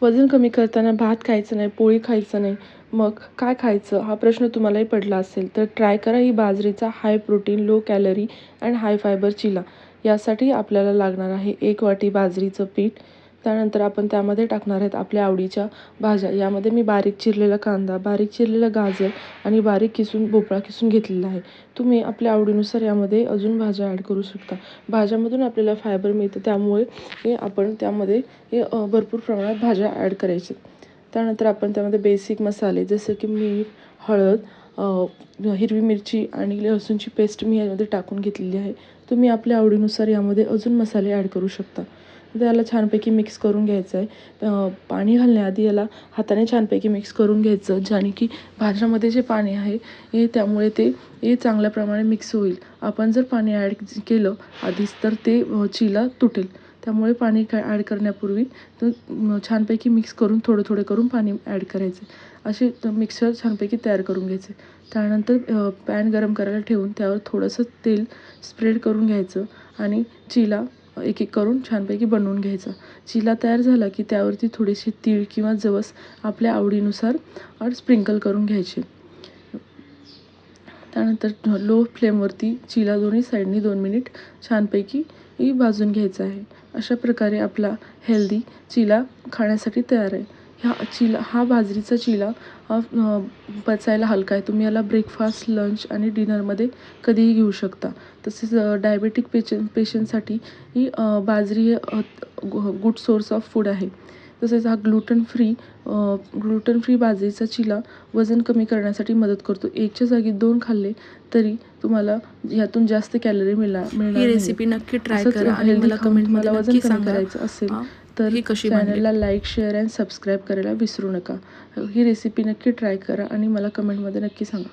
वजन कमी करताना भात खायचं नाही, पोळी खायचं नाही, मग काय खायचं हा प्रश्न तुम्हालाही पडला असेल, तर ट्राय करा ही बाजरीचा high protein, low calorie and high fibre चिला. यासाठी आपल्याला लागणार आहे 1 वाटी बाजरीचं पीठ. त्यानंतर आपण त्यामध्ये टाकणार आहेत आपल्या आवडीच्या भाज्या. यामध्ये मी बारीक चिरलेला कांदा, बारीक चिरलेलं गाजर आणि बारीक किसून भोपळा किसून घेतलेला आहे. तुम्ही आपल्या आवडीनुसार यामध्ये अजून भाज्या ॲड करू शकता. भाज्यामधून आपल्याला फायबर मिळतं, त्यामुळे आपण त्यामध्ये भरपूर प्रमाणात भाज्या ॲड करायच्या. त्यानंतर आपण त्यामध्ये बेसिक मसाले जसं की मीठ, हळद, हिरवी मिरची आणि लसूणची पेस्ट मी यामध्ये टाकून घेतलेली आहे. तुम्ही आपल्या आवडीनुसार यामध्ये अजून मसाले ॲड करू शकता. त्याला छानपैकी मिक्स करून घ्यायचं आहे. पाणी घालण्याआधी याला हाताने छानपैकी मिक्स करून घ्यायचं, ज्याने की भाज्यामध्ये जे पाणी आहे त्यामुळे ते चांगल्या प्रमाणे मिक्स होईल. आपण जर पाणी ॲड केलं आधीच तर ते चिला तुटेल. त्यामुळे पाणी ॲड करण्यापूर्वी छानपैकी मिक्स करून थोडं थोडं करून पाणी ॲड करायचे. असे मिक्सर छानपैकी तयार करून घ्यायचे. त्यानंतर पॅन गरम करायला ठेवून त्यावर थोडंसं तेल स्प्रेड करून घ्यायचं आणि चिला एक एक करून छानपैकी बनवून घ्यायचा. चिला तयार झाला की त्यावरती थोडेसे तीळ किंवा जवस आपल्या आवडीनुसार स्प्रिंकल करून घ्यायचे. त्यानंतर लो फ्लेमवरती चिला दोन्ही साईडनी 2 मिनिट छानपैकी भाजून घ्यायचा आहे. अशा प्रकारे आपला हेल्दी चिला खाण्यासाठी तयार आहे. हा बाजरीचा चिला पचायला हलका आहे. तुम्ही याला ब्रेकफास्ट, लंच आणि डिनरमध्ये कधीही घेऊ शकता. तसेच डायबेटिक पेशंटसाठी ही बाजरी गुड सोर्स ऑफ फूड आहे. तसेच हा ग्लुटन फ्री बाजरीचा चिला वजन कमी करण्यासाठी मदत करतो. 1च्या जागी 2 खाल्ले तरी तुम्हाला यातून जास्त कॅलरी मिळणार ही रेसिपी नक्की ट्राय करा आणि हेल्दी मला खाऊन कमेंटमध्ये तुम्हाला वजन नक्की कमी सांगा करायचं असेल तर ही कशी बनली. चॅनलला लाईक, शेअर अँड सबस्क्राईब करायला विसरू नका. ही रेसिपी नक्की ट्राय करा आणि मला कमेंटमध्ये नक्की सांगा.